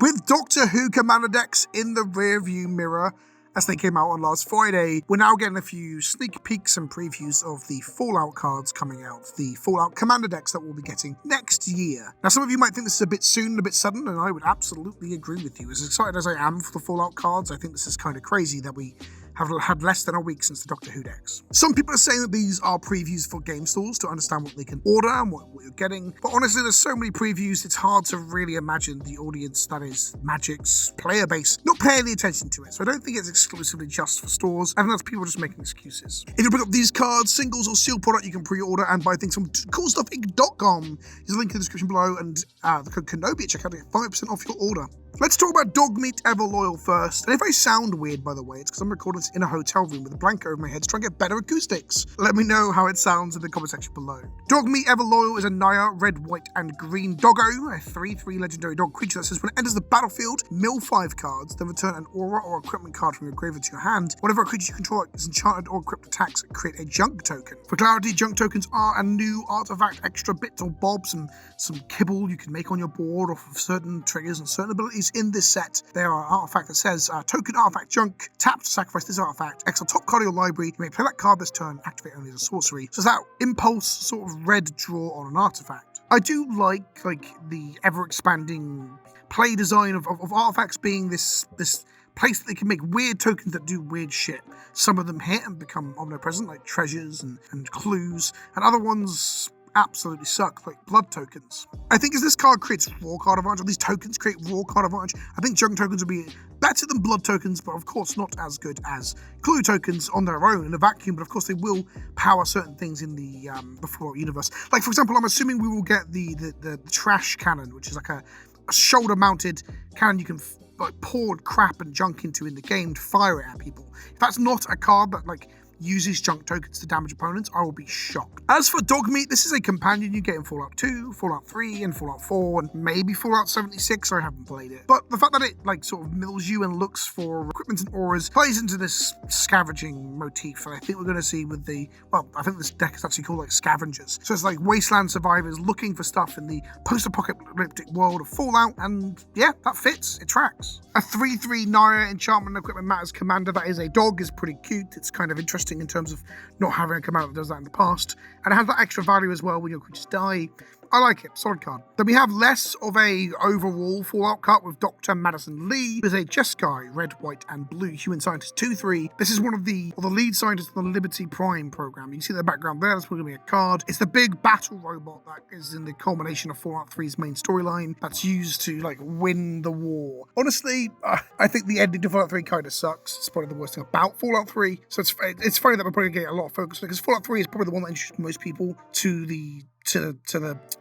With Doctor Who Commander decks in the rearview mirror, as they came out on last Friday, we're now getting a few sneak peeks and previews of the Fallout cards coming out, the Fallout Commander decks that we'll be getting next year. Now, some of you might think this is a bit soon and a bit sudden, and I would absolutely agree with you. As excited as I am for the Fallout cards, I think this is kind of crazy that we have had less than a week since the Doctor Who decks. Some people are saying that these are previews for game stores to understand what they can order and what you're getting, but honestly, there's so many previews, it's hard to really imagine the audience that is Magic's player base not paying any attention to it. So I don't think it's exclusively just for stores. I think that's people just making excuses. If you pick up these cards, singles or sealed product, you can pre-order and buy things from coolstuffinc.com. There's a link in the description below, and the code Kenobi at checkout to get 5% off your order. Let's talk about Dog Meat Everloyal first. And if I sound weird, by the way, it's because I'm recording this in a hotel room with a blanket over my head to try and get better acoustics. Let me know how it sounds in the comment section below. Dog Meat Everloyal is a Naya red, white, and green doggo, a 3/3 legendary dog creature that says when it enters the battlefield, mill 5 cards, then return an aura or equipment card from your graveyard to your hand. Whenever a creature you control is enchanted or equipped attacks, create a junk token. For clarity, junk tokens are a new artifact, extra bits or bobs, and some kibble you can make on your board off of certain triggers and certain abilities in this set. They are an artifact that says token artifact junk, tap to sacrifice this artifact, X on top card of your library, you may play that card this turn, activate only as a sorcery. So it's that impulse sort of red draw on an artifact. I do like the ever-expanding play design of artifacts being this place that they can make weird tokens that do weird shit. Some of them hit and become omnipresent, like treasures and clues, and other ones absolutely suck, like blood tokens. I think as this card creates raw card advantage, or these tokens create raw card advantage, I think junk tokens will be better than blood tokens, but of course not as good as clue tokens on their own in a vacuum, but of course they will power certain things in the Fallout universe. Like, for example, I'm assuming we will get the trash cannon, which is like a shoulder-mounted cannon you can pour crap and junk into in the game to fire it at people. If that's not a card that uses junk tokens to damage opponents, I will be shocked. As for Dog Meat, this is a companion you get in Fallout 2, Fallout 3, and Fallout 4, and maybe Fallout 76, I haven't played it. But the fact that it sort of mills you and looks for equipment and auras plays into this scavenging motif that I think we're going to see with I think this deck is actually called scavengers. So it's like wasteland survivors looking for stuff in the post-apocalyptic world of Fallout, and yeah, that fits, it tracks. A 3/3 Naya enchantment equipment matters commander that is a dog is pretty cute. It's kind of interesting in terms of not having a commander that does that in the past, and it has that extra value as well when your creatures die. I like it, solid card. Then we have less of a overall Fallout cut with Dr. Madison Lee, who is a Jeskai, red, white, and blue human scientist 2/3. This is one of the lead scientists in the Liberty Prime program. You can see the background there, that's probably going to be a card. It's the big battle robot that is in the culmination of Fallout 3's main storyline that's used to win the war. Honestly, I think the ending to Fallout 3 kind of sucks. It's probably the worst thing about Fallout 3. So it's funny that we're probably getting a lot of focus because Fallout 3 is probably the one that introduced most people to the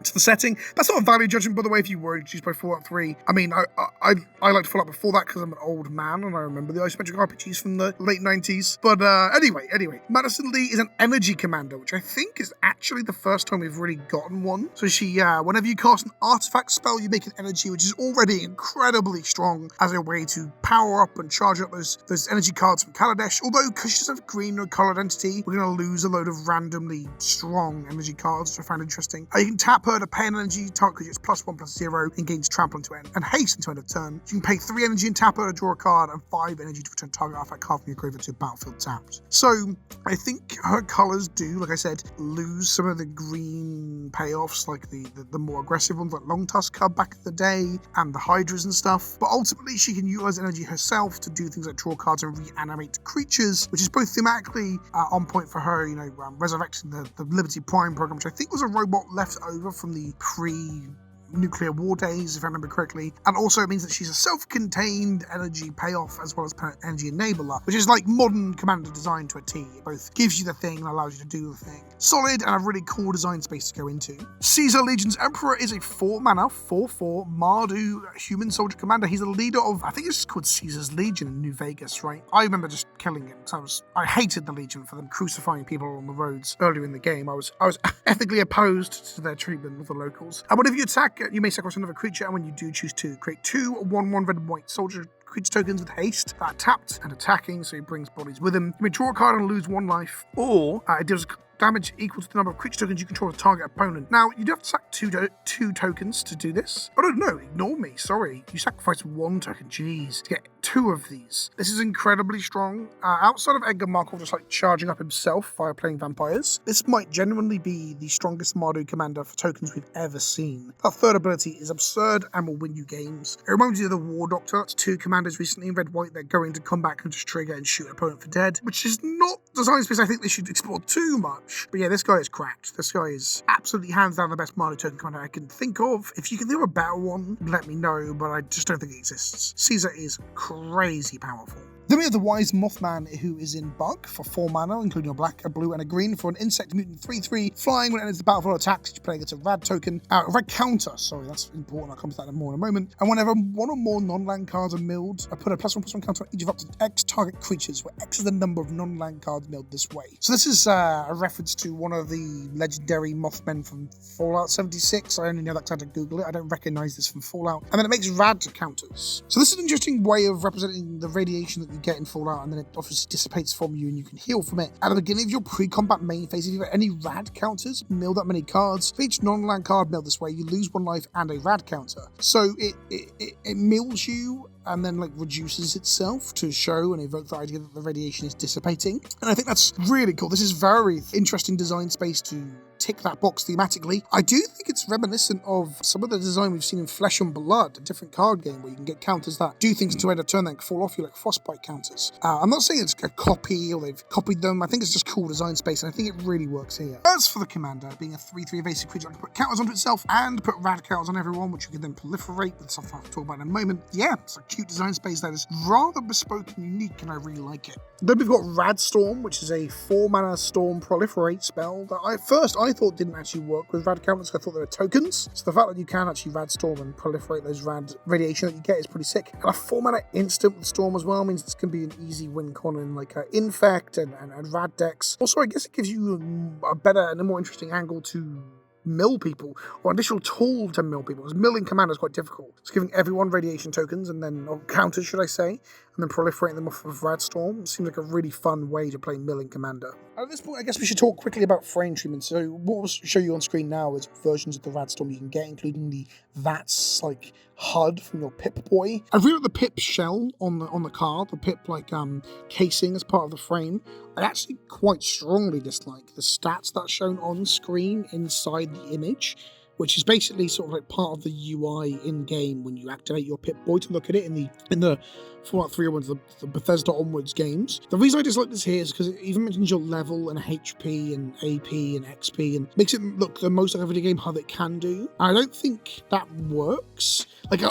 setting. That's not a value judgment, by the way, if you were introduced by Fallout 3. I mean, I liked Fallout before that because I'm an old man and I remember the isometric RPGs from the late 90s. But anyway, Madison Lee is an energy commander, which I think is actually the first time we've really gotten one. So she, whenever you cast an artifact spell, you make an energy, which is already incredibly strong as a way to power up and charge up those energy cards from Kaladesh. Although, because she's a green or colored entity, we're going to lose a load of randomly strong energy cards, which I found interesting. You can tap her to pay an energy, target creature +1/+0, and gains trample into end and haste until end of turn. You can pay 3 energy and tap her to draw a card, and 5 energy to return target artifact card from your graveyard to your battlefield tapped. So I think her colors do, like I said, lose some of the green payoffs, like the more aggressive ones, like Long Tusker back in the day, and the Hydras and stuff. But ultimately, she can utilize energy herself to do things like draw cards and reanimate creatures, which is both thematically on point for her, resurrecting the Liberty Prime program, which I think was a robot left over from the pre-nuclear war days, if I remember correctly. And also it means that she's a self-contained energy payoff as well as energy enabler, which is like modern commander design to a T. It both gives you the thing and allows you to do the thing. Solid and a really cool design space to go into. Caesar Legion's Emperor is a 4-mana, 4/4 Mardu human soldier commander. He's a leader of, I think it's called Caesar's Legion in New Vegas, right? I remember just killing him. So I hated the Legion for them crucifying people on the roads earlier in the game. I was ethically opposed to their treatment of the locals. And whenever you attack, you may sacrifice another creature, and when you do choose to, create 2 1/1 red and white soldier creature tokens with haste that are tapped and attacking, so he brings bodies with him. You may draw a card and lose 1 life, or it deals damage equal to the number of creature tokens you control as a target opponent. Now, you do have to sack two tokens to do this. Oh, no, ignore me, sorry. You sacrifice 1 token, jeez, to get 2 of these. This is incredibly strong. Outside of Edgar Markov just like charging up himself via playing vampires, this might genuinely be the strongest Mardu commander for tokens we've ever seen. That third ability is absurd and will win you games. It reminds me of the War Doctor. It's 2 commanders recently in red-white. They're going to come back and just trigger and shoot an opponent for dead, which is not design space I think they should explore too much. But yeah, this guy is cracked. This guy is absolutely hands down the best Mardu token commander I can think of. If you can think of a better one, let me know, but I just don't think it exists. Caesar is crazy powerful. Then we have the Wise Moth Man, who is in Bug for 4 mana, including a black, a blue, and a green for an insect mutant 3/3, flying when it enters the battlefield attacks. Each player gets a rad token, rad counter, sorry, that's important, I'll come to that more in a moment. And whenever 1 or more non-land cards are milled, I put a +1/+1 counter on each of up to X target creatures, where X is the number of non-land cards milled this way. So this is a reference to one of the legendary Mothmen from Fallout 76. I only know that because I had to Google it. I don't recognize this from Fallout. And then it makes rad counters. So this is an interesting way of representing the radiation that you get in Fallout, and then it obviously dissipates from you and you can heal from it. At the beginning of your pre-combat main phase, if you have any rad counters, mill that many cards. For each non-land card milled this way, you lose 1 life and a rad counter. So it mills you and then like reduces itself to show and evoke the idea that the radiation is dissipating. And I think that's really cool. This is very interesting design space to tick that box thematically. I do think it's reminiscent of some of the design we've seen in Flesh and Blood, a different card game where you can get counters that do things to end a turn that can fall off you, like frostbite counters. I'm not saying it's a copy or they've copied them. I think it's just cool design space, and I think it really works here. As for the commander, being a 3/3 evasive creature, I can put counters onto itself and put rad counters on everyone, which you can then proliferate with stuff I'll talk about in a moment. Yeah, it's a cute design space that is rather bespoke and unique, and I really like it. Then we've got Rad Storm, which is a 4 mana storm proliferate spell that I thought didn't actually work with rad counters. I thought they were tokens. So the fact that you can actually Rad Storm and proliferate those rad radiation that you get is pretty sick. And a 4 mana instant with Storm as well means this can be an easy win con in like Infect and Rad decks. Also, I guess it gives you a better and a more interesting angle to mill people, or additional tool to mill people, because milling commander is quite difficult. It's giving everyone radiation tokens and then, or counters should I say, and then proliferating them off of Rad Storm. Seems like a really fun way to play milling commander. At this point, I guess we should talk quickly about frame treatment. So what we'll show you on screen now is versions of the Rad Storm you can get, including the Vats like HUD from your Pip-Boy. I feel like the Pip shell on the card, the Pip casing as part of the frame, I actually quite strongly dislike the stats that's shown on screen inside the image, which is basically sort of like part of the UI in-game when you activate your Pip-Boy to look at it in the Fallout 3 onwards, the Bethesda onwards games. The reason I dislike this here is because it even mentions your level and HP and AP and XP and makes it look the most like a video game HUD it can do. I don't think that works. Like,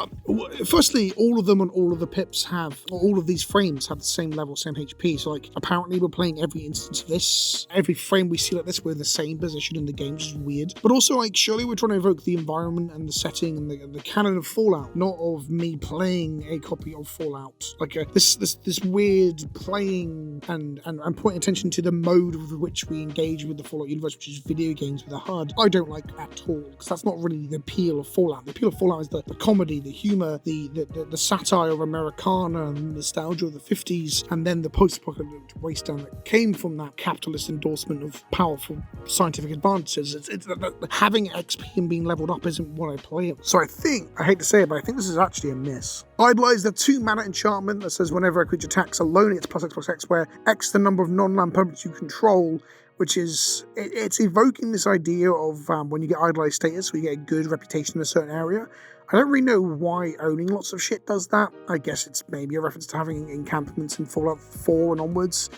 firstly, all of them and all of the pips all of these frames have the same level, same HP. So, like, apparently we're playing every instance of this. Every frame we see like this, we're in the same position in the game, which is weird. But also, like, surely we're trying to evoke the environment and the setting and the canon of Fallout, not of me playing a copy of Fallout. Like, this weird playing and pointing attention to the mode with which we engage with the Fallout universe, which is video games with a HUD, I don't like at all, because that's not really the appeal of Fallout. The appeal of Fallout is the comedy, the humour, the satire of Americana and the nostalgia of the 50s, and then the post-apocalyptic wasteland that came from that capitalist endorsement of powerful scientific advances. It's having XP and being leveled up isn't what I play. So I hate to say it, but I think this is actually a miss. Idolize the 2 mana enchantment that says whenever a creature attacks alone, it's +X+X, where X the number of non-land permanents you control, which is, it's evoking this idea of when you get idolized status, where you get a good reputation in a certain area. I don't really know why owning lots of shit does that. I guess it's maybe a reference to having encampments in Fallout 4 and onwards.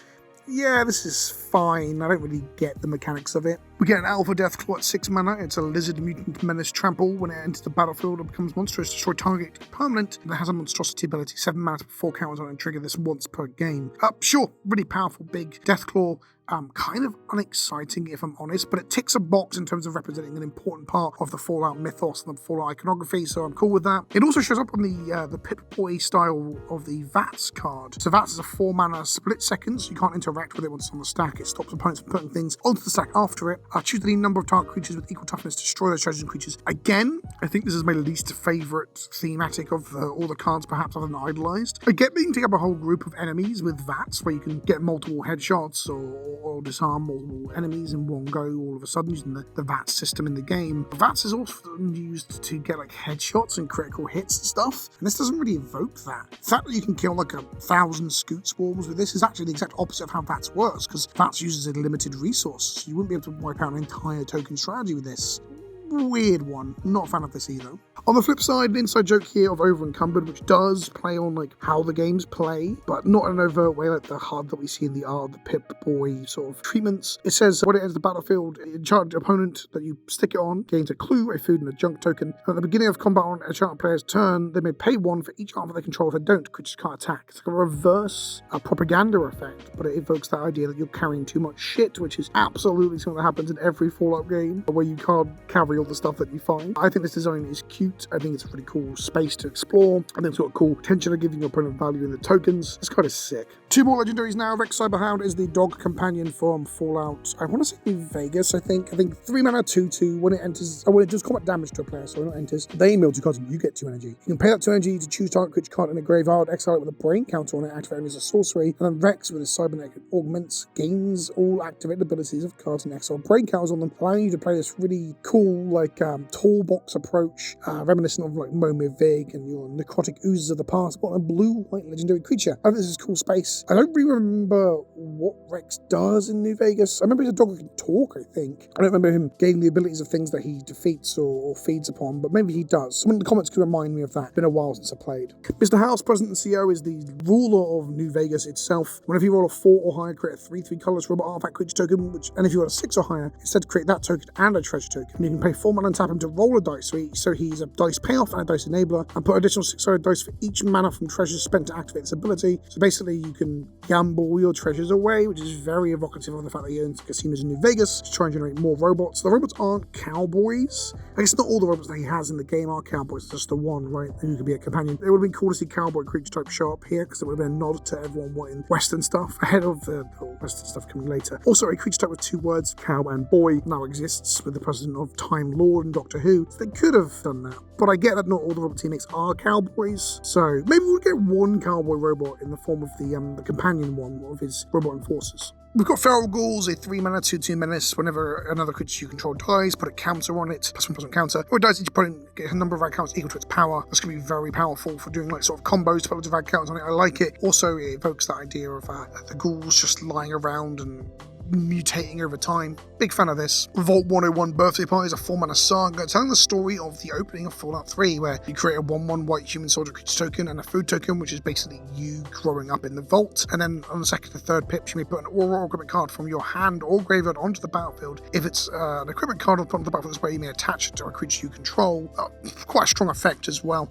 Yeah, this is fine. I don't really get the mechanics of it. We get an Alpha Deathclaw at 6 mana. It's a lizard mutant menace trample. When it enters the battlefield, it becomes monstrous. Destroy target permanent. And it has a monstrosity ability. 7 mana to put 4 counters on it and trigger this once per game. Sure, really powerful, big Deathclaw. Kind of unexciting if I'm honest, but it ticks a box in terms of representing an important part of the Fallout mythos and the Fallout iconography, so I'm cool with that. It also shows up on the Pip-Boy style of the Vats card. So Vats is a 4 mana split second, so you can't interact with it once it's on the stack. It stops opponents from putting things onto the stack after it. Choose any number of target creatures with equal toughness to destroy those treasures and creatures. Again, I think this is my least favourite thematic of all the cards, perhaps other than Idolized. I get that you can take up a whole group of enemies with Vats, where you can get multiple headshots or disarm multiple enemies in one go all of a sudden using the Vats system in the game. Vats is often used to get like headshots and critical hits and stuff, and this doesn't really evoke that. The fact that you can kill like 1,000 scoot swarms with this is actually the exact opposite of how Vats works, because Vats uses a limited resource. You wouldn't be able to wipe out an entire token strategy with this. Weird one. Not a fan of this either. On the flip side, an inside joke here of Encumbered, which does play on like how the games play, but not in an overt way like the HUD that we see in the art of the Pip-Boy sort of treatments. It says when it enters the battlefield, enchanted opponent that you stick it on gains a clue, a food, and a junk token. At the beginning of combat on enchanted player's turn, they may pay 1 for each armor they control. If they don't, creatures can't attack. It's like a reverse propaganda effect, but it evokes that idea that you're carrying too much shit, which is absolutely something that happens in every Fallout game, where you can't carry all the stuff that you find. I think this design is cute. I think it's a really cool space to explore. I think it's got a cool potential of giving your opponent value in the tokens. It's kind of sick. 2 more legendaries now. Rex Cyberhound is the dog companion from Fallout. I want to say New Vegas, I think. 3 mana 2/2 when it enters, when it does combat damage to a player, so when it enters, they mill 2 cards and you get 2 energy. You can pay that 2 energy to choose target creature card in a graveyard, exile it with a brain counter on it, activate it as a sorcery, and then Rex with his cybernetic augments gains all activated abilities of cards and exile brain counters on them, allowing you to play this really cool, like, tall box approach, reminiscent of like Momir Vig and your necrotic oozes of the past, but a blue-white legendary creature. I think this is cool space. I don't really remember what Rex does in New Vegas. I remember he's a dog who can talk, I think. I don't remember him gaining the abilities of things that he defeats or feeds upon, but maybe he does. Someone in the comments could remind me of that. It's been a while since I played. Mr. House, President and CEO, is the ruler of New Vegas itself. Whenever you roll a 4 or higher, create a 3/3 colorless robot artifact creature token, and if you roll a 6 or higher, instead create that token and a treasure token. And you can pay 4 mana and tap him to roll a dice, so he's a dice payoff and a dice enabler, and put additional 6-sided dice for each mana from treasures spent to activate this ability. So basically you can gamble your treasures away, which is very evocative of the fact that he owns casinos in New Vegas to try and generate more robots. The robots aren't cowboys. I guess not all the robots that he has in the game are cowboys, just the one, right, who could be a companion. It would have been cool to see cowboy creature type show up here, because it would have been a nod to everyone wanting Western stuff ahead of the Western stuff coming later. Also, a creature type with 2 words, cow and boy, now exists with the president of Time Lord and Doctor Who. So they could have done that, but I get that not all the robot teammates are cowboys, so maybe we'll get one cowboy robot in the form of the companion one of his robot enforcers. We've got Feral Ghouls, a 3 mana 2/2 menace. Whenever another creature you control dies, put a counter on it, +1/+1 counter. Or it dies, each opponent gets a number of rad counters equal to its power. That's going to be very powerful for doing like sort of combos to put loads of rad counters on it. I like it. Also, it evokes that idea of the ghouls just lying around and mutating over time. Big fan of this. Vault 101 Birthday Party is a 4 mana saga telling the story of the opening of Fallout 3, where you create a 1/1 white human soldier creature token and a food token, which is basically you growing up in the vault. And then on the 2nd to 3rd pips, you may put an aura or equipment card from your hand or graveyard onto the battlefield. If it's an equipment card put onto the battlefield this way, you may attach it to a creature you control. Quite a strong effect as well.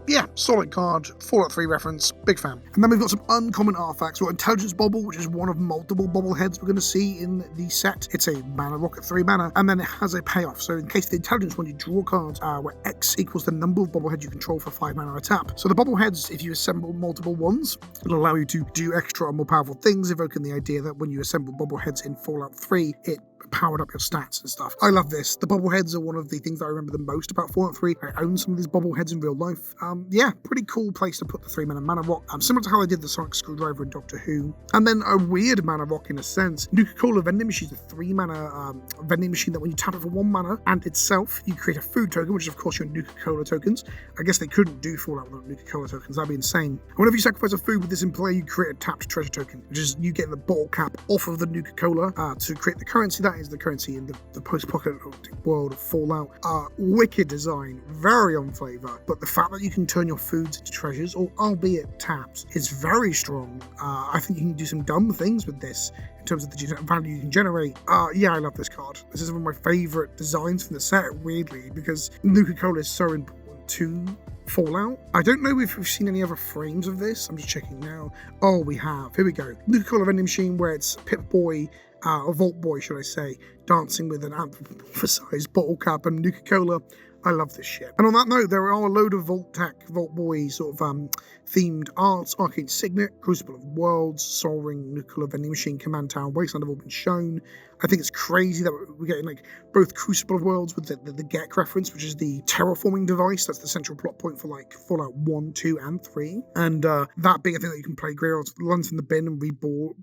Yeah, solid card. Fallout 3 reference. Big fan. And then we've got some uncommon artifacts. We've got Intelligence Bobble, which is one of multiple bobbleheads we're going to see in the set. It's a mana rocket 3 mana, and then it has a payoff. So in case of the intelligence one, you draw cards where X equals the number of bobbleheads you control for 5 mana a tap. So the bobbleheads, if you assemble multiple ones, it'll allow you to do extra and more powerful things, evoking the idea that when you assemble bobbleheads in Fallout 3, it powered up your stats and stuff. I love this. The bobbleheads are one of the things that I remember the most about Fallout 3. I own some of these bobbleheads in real life. Yeah, pretty cool place to put the 3 mana rock. Similar to how I did the Sonic Screwdriver in Doctor Who. And then a weird mana rock in a sense. Nuca Vending Machine is a 3 mana vending machine that when you tap it for 1 mana and itself, you create a food token, which is of course your Nuca tokens. I guess they couldn't do Fallout without Nuca tokens. That'd be insane. And whenever you sacrifice a food with this in play, you create a tapped treasure token, which is you get the bottle cap off of the Nuca to create the currency. That is the currency in the post-apocalyptic world of Fallout. Wicked design, very on flavor, but the fact that you can turn your foods into treasures, or albeit tapped, is very strong. I think you can do some dumb things with this in terms of the value you can generate. Yeah, I love this card. This is one of my favorite designs from the set, weirdly, because Nuca is so important to Fallout. I don't know if we've seen any other frames of this. I'm just checking now. Oh, we have. Here we go. Nuca Vending Machine, where it's Pip-Boy, or Vaultboy, should I say, dancing with an anthropomorphized bottle cap, and Nuca I love this shit. And on that note, there are a load of Vaultboy sort of themed arts. Arcane Signet, Crucible of Worlds, Sol Ring, Nuca, Vending Machine, Command Tower, Wasteland have all been shown. I think it's crazy that we're getting like both Crucible of Worlds with the GEC reference, which is the terraforming device. That's the central plot point for like Fallout 1, 2, and 3. And that being a thing that you can play Greyhounds, lands from the bin and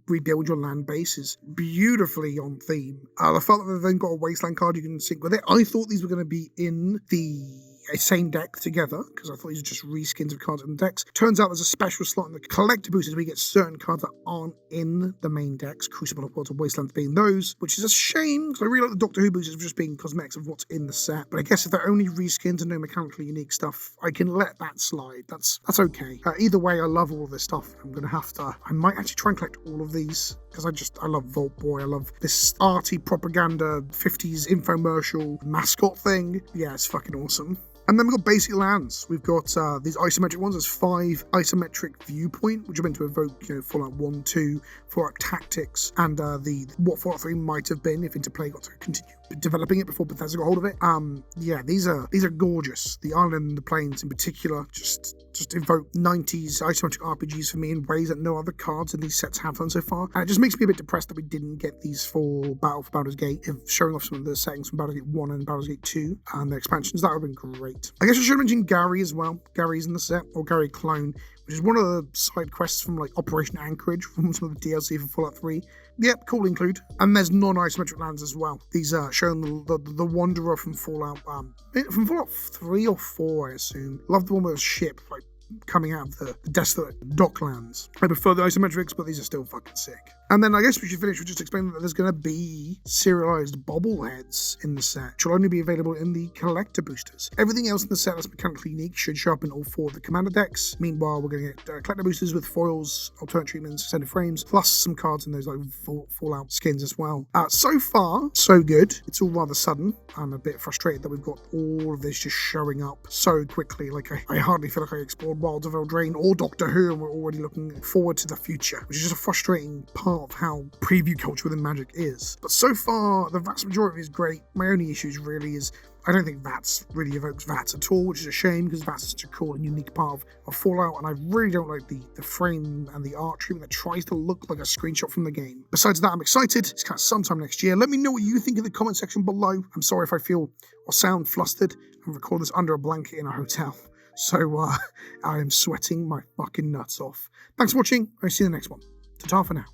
rebuild your land base is beautifully on theme. The fact that they've then got a Wasteland card you can sync with it. I thought these were going to be in the same deck together, because I thought these were just reskins of cards in the decks. Turns out there's a special slot in the collector boosters where you get certain cards that aren't in the main decks, Crucible of Worlds and Wasteland being those, which is a shame, because I really like the Doctor Who boosters just being cosmetics of what's in the set. But I guess if they're only reskins and no mechanically unique stuff, I can let that slide. That's okay. Either way, I love all of this stuff. I might actually try and collect all of these, because I love Vaultboy. I love this arty propaganda 50s infomercial mascot thing. Yeah, it's fucking awesome. And then we've got basic lands. We've got these isometric ones. There's 5 isometric viewpoint, which are meant to evoke, Fallout 1, 2, Fallout Tactics, and what Fallout 3 might have been if Interplay got to continue developing it before Bethesda got hold of it. Yeah, these are gorgeous. The island and the plains in particular just evoke 90s isometric RPGs for me in ways that no other cards in these sets have done so far. And it just makes me a bit depressed that we didn't get these for Battle for Baldur's Gate, showing off some of the settings from Baldur's Gate 1 and Baldur's Gate 2 and the expansions. That would have been great. I guess I should have mentioned Gary as well. Gary's in the set, or Gary Clone, which is one of the side quests from like Operation Anchorage from some of the DLC for Fallout 3. Yep, cool include. And there's non-isometric lands as well. These are showing the Wanderer from Fallout 3 or 4, I assume. Love the one with a ship like coming out of the desolate docklands. I prefer the isometrics, but these are still fucking sick. And then I guess we should finish with just explaining that there's going to be serialized bobbleheads in the set, which will only be available in the collector boosters. Everything else in the set that's mechanically unique should show up in all 4 of the commander decks. Meanwhile, we're going to get collector boosters with foils, alternate treatments, extended frames, plus some cards in those like Fallout skins as well. So far, so good. It's all rather sudden. I'm a bit frustrated that we've got all of this just showing up so quickly. Like I hardly feel like I explored Wilds of Eldraine or Doctor Who, and we're already looking forward to the future, which is just a frustrating part of how preview culture within Magic is. But so far, the vast majority is great. My only issue really is I don't think Vats really evokes Vats at all, which is a shame because Vats is such a cool and unique part of Fallout, and I really don't like the frame and the art treatment that tries to look like a screenshot from the game. Besides that, I'm excited. It's kind of sometime next year. Let me know what you think in the comment section below. I'm sorry if I feel or sound flustered. I'm recording this under a blanket in a hotel, so I am sweating my fucking nuts off. Thanks for watching. I'll see you in the next one. Ta-ta for now.